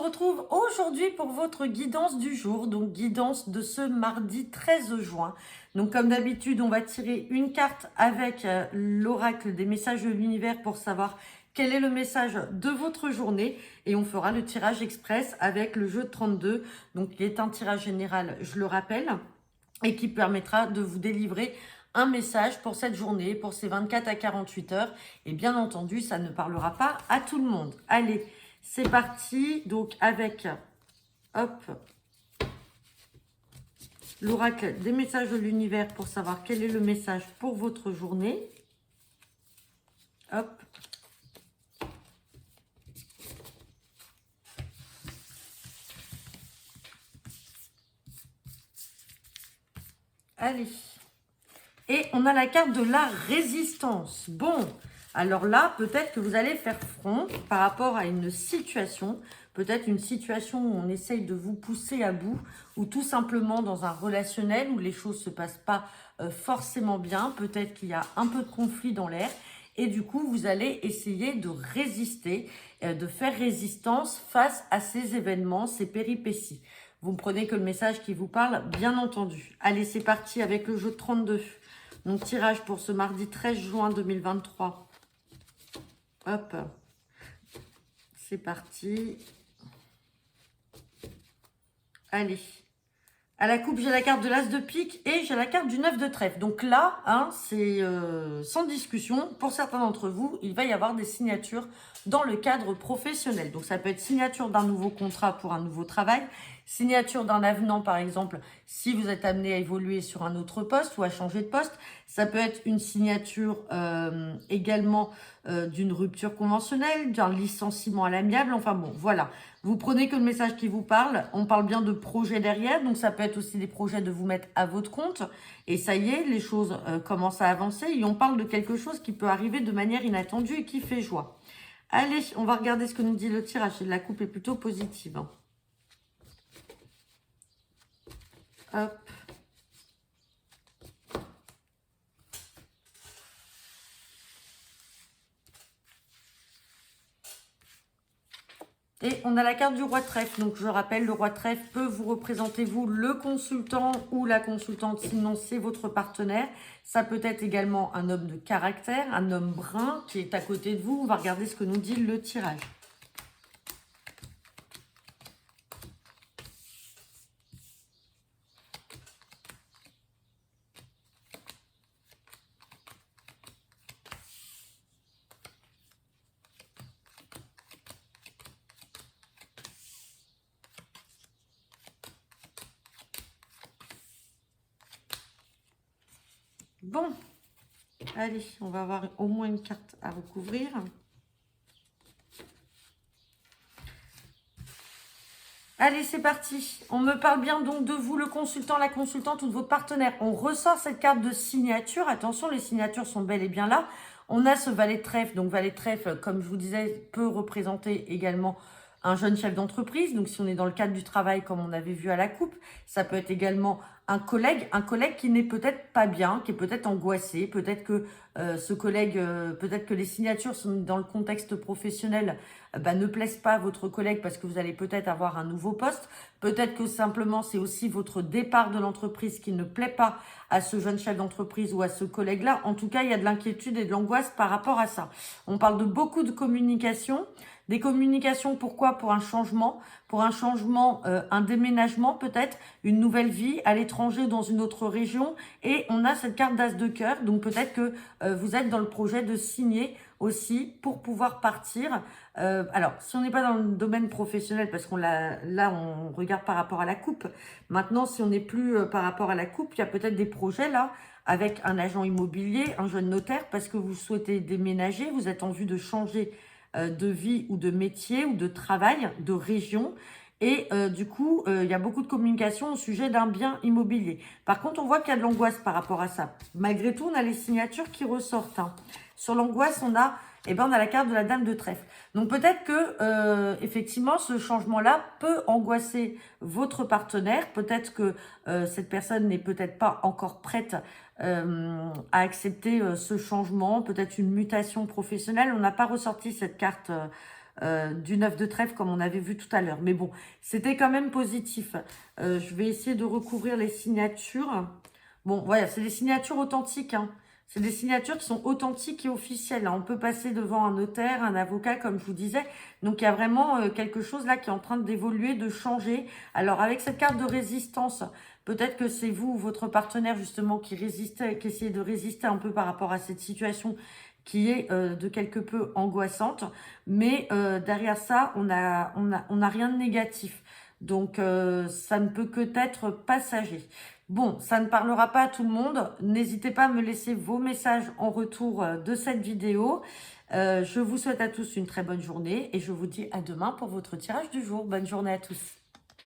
retrouve aujourd'hui pour votre guidance du jour, donc guidance de ce mardi 13 juin. Donc comme d'habitude, on va tirer une carte avec l'oracle des messages de l'univers pour savoir quel est le message de votre journée. Et on fera le tirage express avec le jeu de 32, donc qui est un tirage général, je le rappelle, et qui permettra de vous délivrer un message pour cette journée, pour ces 24 à 48 heures. Et bien entendu, ça ne parlera pas à tout le monde. Allez, c'est parti, donc avec, hop, l'oracle des messages de l'univers pour savoir quel est le message pour votre journée. Hop. Allez. Et on a la carte de la résistance. Bon, alors là, peut-être que vous allez faire front par rapport à une situation, peut-être une situation où on essaye de vous pousser à bout, ou tout simplement dans un relationnel où les choses ne se passent pas forcément bien, peut-être qu'il y a un peu de conflit dans l'air, et du coup, vous allez essayer de résister, de faire résistance face à ces événements, ces péripéties. Vous ne prenez que le message qui vous parle, bien entendu. Allez, c'est parti avec le jeu de 32. Donc, tirage pour ce mardi 13 juin 2023. Hop. C'est parti. Allez. À la coupe, j'ai la carte de l'As de pique et j'ai la carte du 9 de trèfle. Donc là, hein, c'est sans discussion. Pour certains d'entre vous, il va y avoir des signatures dans le cadre professionnel. Donc ça peut être signature d'un nouveau contrat pour un nouveau travail, signature d'un avenant par exemple si vous êtes amené à évoluer sur un autre poste ou à changer de poste. Ça peut être une signature également d'une rupture conventionnelle, d'un licenciement à l'amiable. Enfin bon, voilà. Vous prenez que le message qui vous parle. On parle bien de projet derrière. Donc ça peut être aussi des projets de vous mettre à votre compte. Et ça y est, les choses commencent à avancer. Et on parle de quelque chose qui peut arriver de manière inattendue et qui fait joie. Allez, on va regarder ce que nous dit le tirage. La coupe est plutôt positive. Hein. Hop. Et on a la carte du roi de trèfle. Donc, je rappelle, le roi de trèfle peut vous représenter, vous, le consultant ou la consultante. Sinon, c'est votre partenaire. Ça peut être également un homme de caractère, un homme brun qui est à côté de vous. On va regarder ce que nous dit le tirage. Bon, allez, on va avoir au moins une carte à recouvrir. Allez, c'est parti. On me parle bien donc de vous, le consultant, la consultante ou de votre partenaire. On ressort cette carte de signature. Attention, les signatures sont bel et bien là. On a ce valet de trèfle. Donc, valet de trèfle, comme je vous disais, peut représenter également un jeune chef d'entreprise. Donc, si on est dans le cadre du travail, comme on avait vu à la coupe, ça peut être également un collègue qui n'est peut-être pas bien, qui est peut-être angoissé. Peut-être que ce collègue, peut-être que les signatures sont dans le contexte professionnel ne plaisent pas à votre collègue parce que vous allez peut-être avoir un nouveau poste. Peut-être que simplement c'est aussi votre départ de l'entreprise qui ne plaît pas à ce jeune chef d'entreprise ou à ce collègue-là. En tout cas, il y a de l'inquiétude et de l'angoisse par rapport à ça. On parle de beaucoup de communication. Des communications, pourquoi? Pour un changement, un déménagement peut-être, une nouvelle vie à l'étranger dans une autre région. Et on a cette carte d'as de cœur, donc peut-être que vous êtes dans le projet de signer aussi pour pouvoir partir. Alors, si on n'est pas dans le domaine professionnel, parce qu'on là, on regarde par rapport à la coupe. Maintenant, si on n'est plus par rapport à la coupe, il y a peut-être des projets là, avec un agent immobilier, un jeune notaire, parce que vous souhaitez déménager, vous êtes en vue de changer de vie ou de métier ou de travail, de région. Et du coup, il y a beaucoup de communication au sujet d'un bien immobilier. Par contre, on voit qu'il y a de l'angoisse par rapport à ça. Malgré tout, on a les signatures qui ressortent. Hein. Sur l'angoisse, on a la carte de la dame de trèfle. Donc peut-être que effectivement, ce changement-là peut angoisser votre partenaire. Peut-être que cette personne n'est peut-être pas encore prête à accepter ce changement. Peut-être une mutation professionnelle. On n'a pas ressorti cette carte du 9 de trèfle comme on avait vu tout à l'heure. Mais bon, c'était quand même positif. Je vais essayer de recouvrir les signatures. Bon, voilà, c'est des signatures authentiques, hein. C'est des signatures qui sont authentiques et officielles, hein. On peut passer devant un notaire, un avocat, comme je vous disais. Donc, il y a vraiment quelque chose là qui est en train d'évoluer, de changer. Alors, avec cette carte de résistance, peut-être que c'est vous ou votre partenaire, justement, qui résiste, qui essayez de résister un peu par rapport à cette situation qui est de quelque peu angoissante. Mais derrière ça, on a rien de négatif. Donc, ça ne peut que être passager. Bon, ça ne parlera pas à tout le monde. N'hésitez pas à me laisser vos messages en retour de cette vidéo. Je vous souhaite à tous une très bonne journée et je vous dis à demain pour votre tirage du jour. Bonne journée à tous.